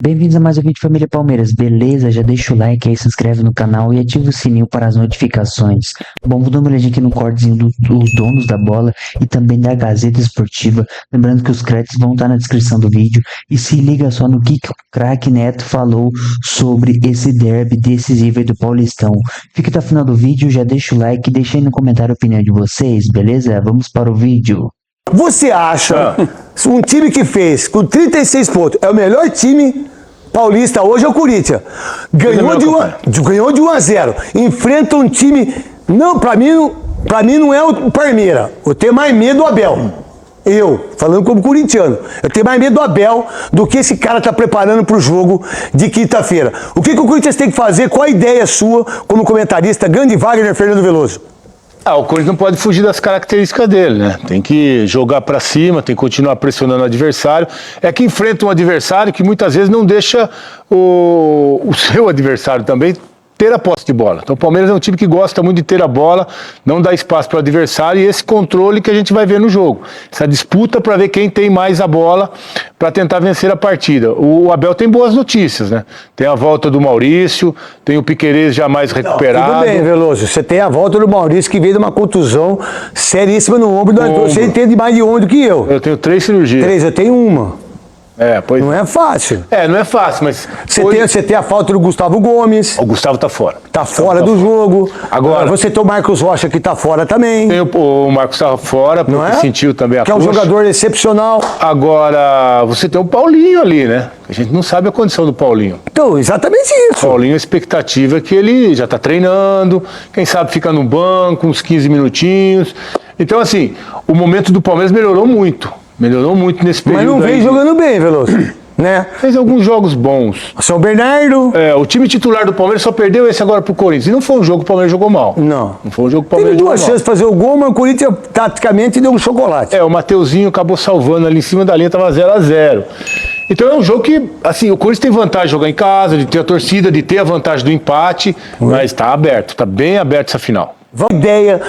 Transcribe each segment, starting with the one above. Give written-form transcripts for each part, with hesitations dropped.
Bem-vindos a mais um vídeo Família Palmeiras, beleza? Já deixa o like aí, se inscreve no canal e ativa o sininho para as notificações. Bom, vou dar uma olhadinha aqui no cortezinho dos donos da bola e também da Gazeta Esportiva. Lembrando que os créditos vão estar na descrição do vídeo. E se liga só no que o craque Neto falou sobre esse derby decisivo aí do Paulistão. Fica até o final do vídeo, já deixa o like e deixa aí no comentário a opinião de vocês, beleza? Vamos para o vídeo. Você acha um time que fez com 36 pontos é o melhor time paulista hoje é o Corinthians? Ganhou de 1 a 0. Enfrenta um time. Não, pra mim não é o Palmeiras. Eu tenho mais medo do Abel. Eu, falando como corintiano, eu tenho mais medo do Abel do que esse cara tá preparando pro jogo de quinta-feira. O que o Corinthians tem que fazer? Qual a ideia sua como comentarista? Grande Wagner Fernando Veloso. O Corinthians não pode fugir das características dele, né? Tem que jogar pra cima, tem que continuar pressionando o adversário. É que enfrenta um adversário que muitas vezes não deixa o seu adversário também ter a posse de bola. Então o Palmeiras é um time que gosta muito de ter a bola, não dá espaço para o adversário e esse controle que a gente vai ver no jogo. Essa disputa para ver quem tem mais a bola para tentar vencer a partida. O Abel tem boas notícias, né? Tem a volta do Maurício, tem o Piquerez já mais recuperado. Tudo bem, Veloso. Você tem a volta do Maurício que veio de uma contusão seríssima no ombro. Você entende mais de ombro do que eu. Eu tenho 3 cirurgias. 3, eu tenho uma. Pois não é fácil. Não é fácil, mas... Você tem a falta do Gustavo Gomes. O Gustavo tá fora. Tá fora do jogo. Agora você tem o Marcos Rocha que tá fora também. Tem o Marcos tá fora, porque sentiu também a coxa. Que é um jogador excepcional. Agora, você tem o Paulinho ali, né? A gente não sabe a condição do Paulinho. Então, exatamente isso. Paulinho, a expectativa é que ele já tá treinando, quem sabe fica no banco, uns 15 minutinhos. Então, assim, o momento do Palmeiras melhorou muito. Melhorou muito nesse período. Mas não vem jogando bem, Veloso. Né? Fez alguns jogos bons. São Bernardo. O time titular do Palmeiras só perdeu esse agora pro Corinthians. E não foi um jogo que o Palmeiras jogou mal. Não foi um jogo que o Palmeiras jogou mal. Teve 2 chances de fazer o gol, mas o Corinthians taticamente deu um chocolate. O Mateuzinho acabou salvando ali em cima da linha, tava 0 a 0. Então é um jogo que, assim, o Corinthians tem vantagem de jogar em casa, de ter a torcida, de ter a vantagem do empate, mas tá aberto, tá bem aberto essa final. A ideia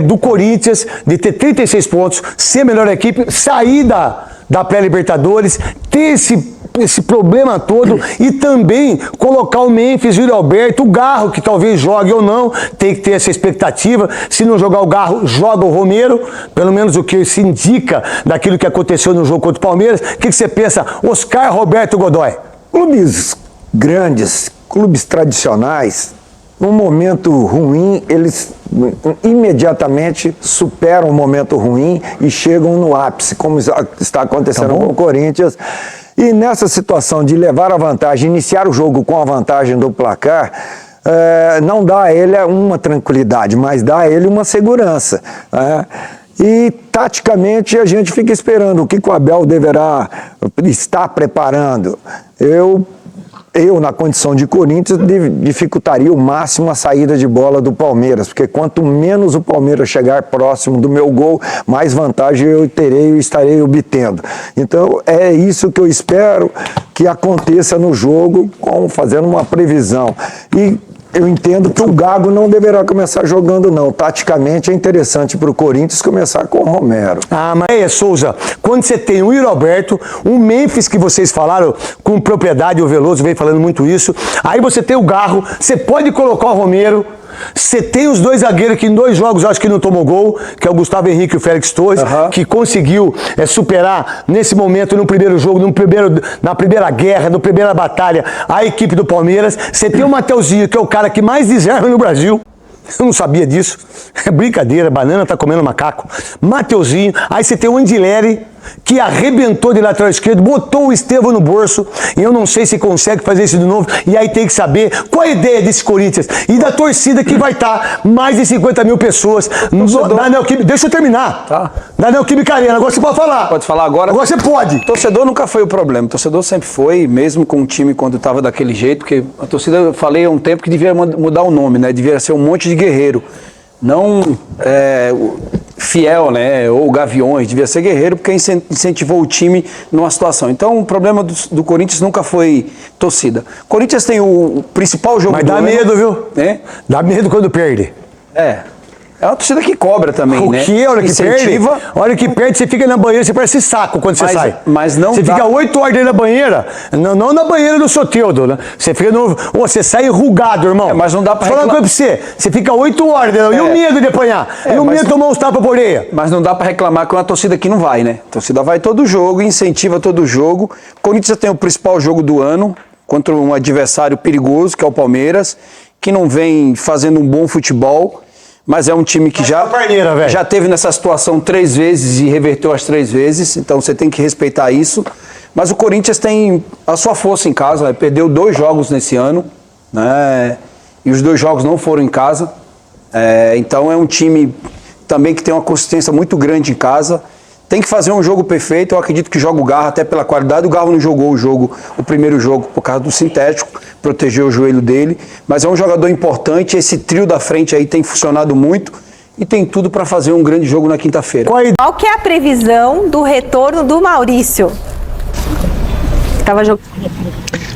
do Corinthians de ter 36 pontos, ser a melhor equipe, sair da pré-Libertadores, ter esse problema todo e também colocar o Memphis, o Yuri Alberto, o Garro, que talvez jogue ou não, tem que ter essa expectativa. Se não jogar o Garro, joga o Romero, pelo menos o que se indica daquilo que aconteceu no jogo contra o Palmeiras. O que você pensa, Oscar, Roberto Godoy? Clubes grandes, clubes tradicionais, num momento ruim, eles imediatamente superam o momento ruim e chegam no ápice, como está acontecendo com o Corinthians. E nessa situação de levar a vantagem, iniciar o jogo com a vantagem do placar, não dá a ele uma tranquilidade, mas dá a ele uma segurança. E, taticamente, a gente fica esperando o que o Abel deverá estar preparando. Eu, na condição de Corinthians, dificultaria o máximo a saída de bola do Palmeiras, porque quanto menos o Palmeiras chegar próximo do meu gol, mais vantagem eu terei e estarei obtendo. Então, é isso que eu espero que aconteça no jogo, fazendo uma previsão. E eu entendo que o Gago não deverá começar jogando, não. Taticamente é interessante para o Corinthians começar com o Romero. Mas Souza, quando você tem o Yuri Alberto, o Memphis que vocês falaram com propriedade, o Veloso vem falando muito isso, aí você tem o Garro, você pode colocar o Romero, você tem os 2 zagueiros que em 2 jogos acho que não tomou gol, que é o Gustavo Henrique e o Félix Torres, que conseguiu superar nesse momento, no primeiro jogo, na primeira guerra, na primeira batalha, a equipe do Palmeiras. Você tem o Mateuzinho, que é o cara que mais desarma no Brasil. Eu não sabia disso. É brincadeira, banana tá comendo macaco. Mateuzinho, aí você tem o Andileri, que arrebentou de lateral esquerdo, botou o Estevão no bolso, e eu não sei se consegue fazer isso de novo, e aí tem que saber qual é a ideia desse Corinthians, e da torcida que vai estar mais de 50 mil pessoas na Neoquímica. Deixa eu terminar. Tá. Na Neoquímica Arena, agora você pode falar. Pode falar agora? Agora você pode. Torcedor nunca foi o problema, torcedor sempre foi, mesmo com o time quando estava daquele jeito, porque a torcida, eu falei há um tempo que devia mudar o nome, né? Devia ser um monte de guerreiro, não fiel, né, ou gaviões, devia ser guerreiro, porque incentivou o time numa situação. Então, o problema do Corinthians nunca foi torcida. O Corinthians tem o principal jogo do ano. Mas dá medo, viu? Dá medo quando perde. É uma torcida que cobra também, O né? que? Olha que Incentiva. perde. Olha que perde, você fica na banheira, você parece saco quando você sai. Mas não Você dá- fica 8 horas dentro da banheira, não na banheira do Soteldo, né? Você fica no. Você sai enrugado, irmão. Mas não dá pra Vou falar uma reclamar. coisa pra você. Você fica 8 horas dentro. E o medo de apanhar? E o mas- medo de tomar uns tapas por orelha? Mas não dá pra reclamar que é uma torcida que não vai, né? A torcida vai todo jogo, incentiva todo jogo. O Corinthians tem o principal jogo do ano contra um adversário perigoso, que é o Palmeiras, que não vem fazendo um bom futebol, mas é um time que já teve nessa situação 3 vezes e reverteu as 3 vezes, então você tem que respeitar isso. Mas o Corinthians tem a sua força em casa, né? Perdeu 2 jogos nesse ano, né? E os 2 jogos não foram em casa. Então é um time também que tem uma consistência muito grande em casa. Tem que fazer um jogo perfeito. Eu acredito que joga o Garro até pela qualidade. O Garro não jogou o primeiro jogo por causa do sintético, protegeu o joelho dele. Mas é um jogador importante. Esse trio da frente aí tem funcionado muito e tem tudo para fazer um grande jogo na quinta-feira. Qual que é a previsão do retorno do Maurício? Tava jogando.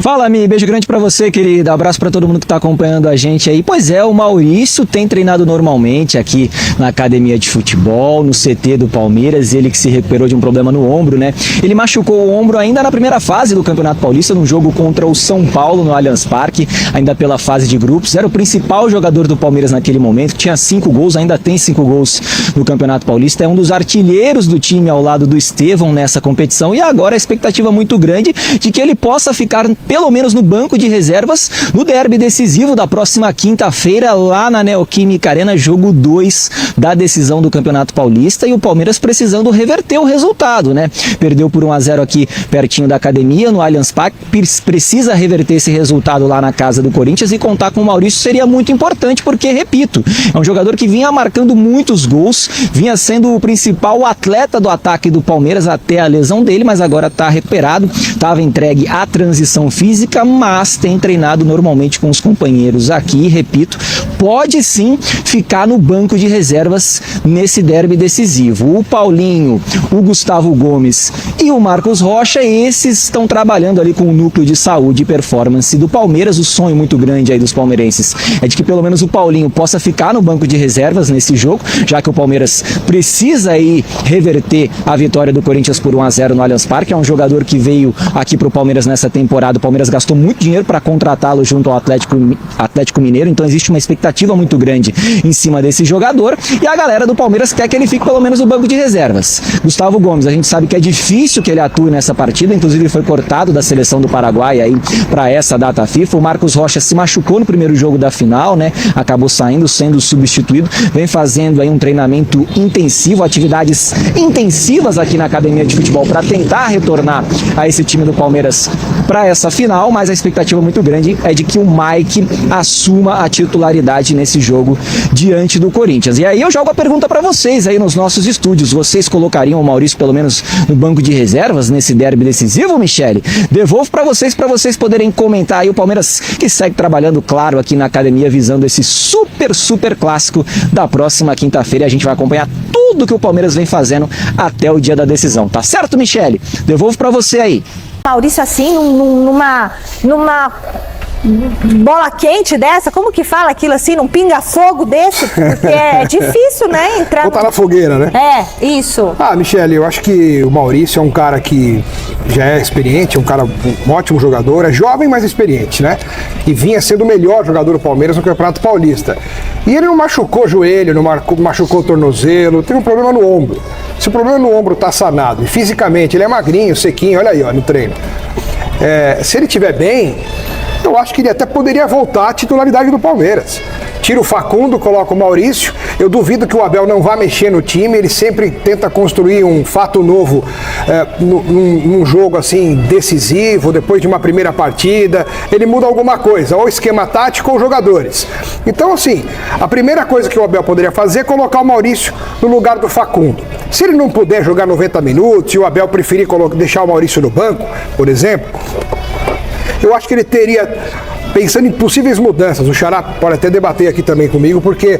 Fala, Mi, beijo grande pra você, querida. Abraço pra todo mundo que tá acompanhando a gente aí. Pois é, o Maurício tem treinado normalmente aqui na academia de futebol, no CT do Palmeiras, ele que se recuperou de um problema no ombro, né? Ele machucou o ombro ainda na primeira fase do Campeonato Paulista, num jogo contra o São Paulo no Allianz Parque, ainda pela fase de grupos. Era o principal jogador do Palmeiras naquele momento, tinha 5 gols, ainda tem 5 gols no Campeonato Paulista. É um dos artilheiros do time ao lado do Estevão nessa competição e agora a expectativa muito grande de que ele possa ficar pelo menos no banco de reservas no derby decisivo da próxima quinta-feira lá na Neoquímica Arena, jogo 2 da decisão do Campeonato Paulista, e o Palmeiras precisando reverter o resultado, né? Perdeu por 1-0 aqui pertinho da academia, no Allianz Parque, precisa reverter esse resultado lá na casa do Corinthians e contar com o Maurício seria muito importante porque, repito, é um jogador que vinha marcando muitos gols, vinha sendo o principal atleta do ataque do Palmeiras até a lesão dele, mas agora está recuperado, estava entregue à transição física, mas tem treinado normalmente com os companheiros aqui, repito, pode sim ficar no banco de reservas nesse derby decisivo. O Paulinho, o Gustavo Gomes e o Marcos Rocha, esses estão trabalhando ali com o núcleo de saúde e performance do Palmeiras. O sonho muito grande aí dos palmeirenses é de que pelo menos o Paulinho possa ficar no banco de reservas nesse jogo, já que o Palmeiras precisa aí reverter a vitória do Corinthians por 1-0 no Allianz Parque. É um jogador que veio aqui pro Palmeiras nessa temporada. O Palmeiras gastou muito dinheiro para contratá-lo junto ao Atlético Mineiro, então existe uma expectativa muito grande em cima desse jogador e a galera do Palmeiras quer que ele fique pelo menos no banco de reservas. Gustavo Gomes, a gente sabe que é difícil que ele atue nessa partida, inclusive foi cortado da seleção do Paraguai aí para essa data FIFA. O Marcos Rocha se machucou no primeiro jogo da final, né? Acabou sendo substituído, vem fazendo aí um treinamento intensivo, atividades intensivas aqui na academia de futebol para tentar retornar a esse time do Palmeiras para essa final, mas a expectativa muito grande é de que o Mike assuma a titularidade nesse jogo diante do Corinthians. E aí eu jogo a pergunta para vocês aí nos nossos estúdios. Vocês colocariam o Maurício pelo menos no banco de reservas nesse derby decisivo, Michele? Devolvo para vocês poderem comentar aí. O Palmeiras que segue trabalhando, claro, aqui na academia visando esse super clássico da próxima quinta-feira. A gente vai acompanhar tudo que o Palmeiras vem fazendo até o dia da decisão. Tá certo, Michele? Devolvo para você aí. Maurício assim, numa bola quente dessa, como que fala aquilo assim, num pinga-fogo desse? Porque é difícil, né? Entrar Botar na fogueira, né? É, isso. Ah, Michele, eu acho que o Maurício é um cara que já é experiente, é um ótimo jogador, é jovem, mas experiente, né? E vinha sendo o melhor jogador do Palmeiras no Campeonato Paulista. E ele não machucou o joelho, não machucou o tornozelo, teve um problema no ombro. Se o problema no ombro tá sanado e fisicamente ele é magrinho, sequinho, olha aí, ó, no treino. Se ele estiver bem, eu acho que ele até poderia voltar à titularidade do Palmeiras. Tira o Facundo, coloca o Maurício. Eu duvido que o Abel não vá mexer no time. Ele sempre tenta construir um fato novo num jogo assim decisivo, depois de uma primeira partida. Ele muda alguma coisa, ou esquema tático ou jogadores. Então, assim, a primeira coisa que o Abel poderia fazer é colocar o Maurício no lugar do Facundo. Se ele não puder jogar 90 minutos e o Abel preferir deixar o Maurício no banco, por exemplo, eu acho que ele teria, pensando em possíveis mudanças, o Xará pode até debater aqui também comigo, porque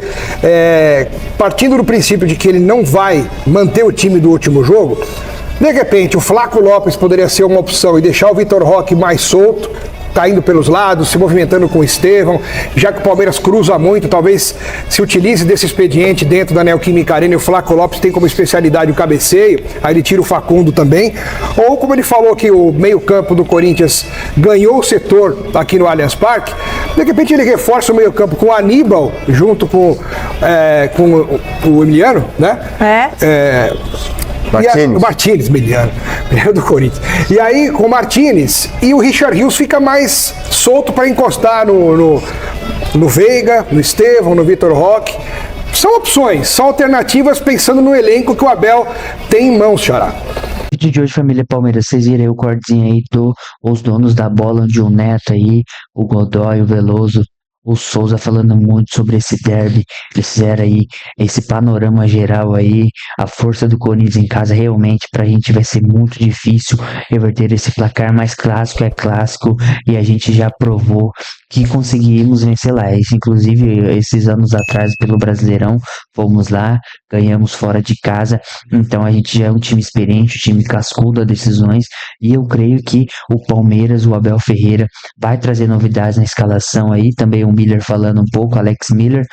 partindo do princípio de que ele não vai manter o time do último jogo, de repente o Flaco Lopes poderia ser uma opção e deixar o Vitor Roque mais solto, tá indo pelos lados, se movimentando com o Estevão, já que o Palmeiras cruza muito, talvez se utilize desse expediente dentro da Neoquímica Arena e o Flaco Lopes tem como especialidade o cabeceio, aí ele tira o Facundo também. Ou como ele falou que o meio-campo do Corinthians ganhou o setor aqui no Allianz Parque, de repente ele reforça o meio-campo com o Aníbal junto com o Emiliano, né? O Martínez, Emiliano do Corinthians. E aí, com o Martínez, e o Richard Rios fica mais solto para encostar no Veiga, no Estevão, no Vitor Roque. São opções, são alternativas pensando no elenco que o Abel tem em mãos, Xará. Vídeo de hoje, família Palmeiras, vocês viram aí o cortezinho aí os donos da bola, onde o Neto aí, o Godoy, o Veloso, o Souza falando muito sobre esse derby. Eles fizeram aí esse panorama geral aí, a força do Corinthians em casa. Realmente pra gente vai ser muito difícil reverter esse placar, mas clássico é clássico e a gente já provou que conseguimos vencer lá. Isso, inclusive, esses anos atrás pelo Brasileirão, fomos lá, ganhamos fora de casa, então a gente já é um time experiente, um time cascudo a decisões, e eu creio que o Palmeiras, o Abel Ferreira, vai trazer novidades na escalação aí, também o Miller falando um pouco, Alex Miller,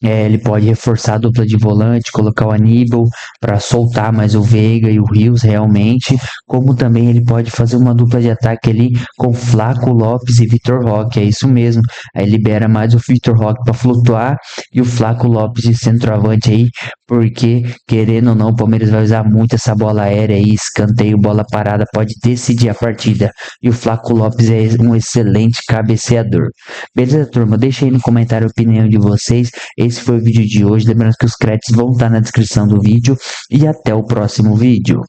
ele pode reforçar a dupla de volante, colocar o Aníbal para soltar mais o Veiga e o Rios realmente, como também ele pode fazer uma dupla de ataque ali com Flaco Lopes e Vitor Roque, é isso mesmo. Aí libera mais o Vitor Roque para flutuar e o Flaco Lopes de centroavante aí, porque querendo ou não o Palmeiras vai usar muito essa bola aérea aí, escanteio, bola parada, pode decidir a partida, e o Flaco Lopes é um excelente cabeceador. Beleza, turma? Deixa aí no comentário a opinião de vocês. Esse foi o vídeo de hoje, lembrando que os créditos vão estar na descrição do vídeo, e até o próximo vídeo.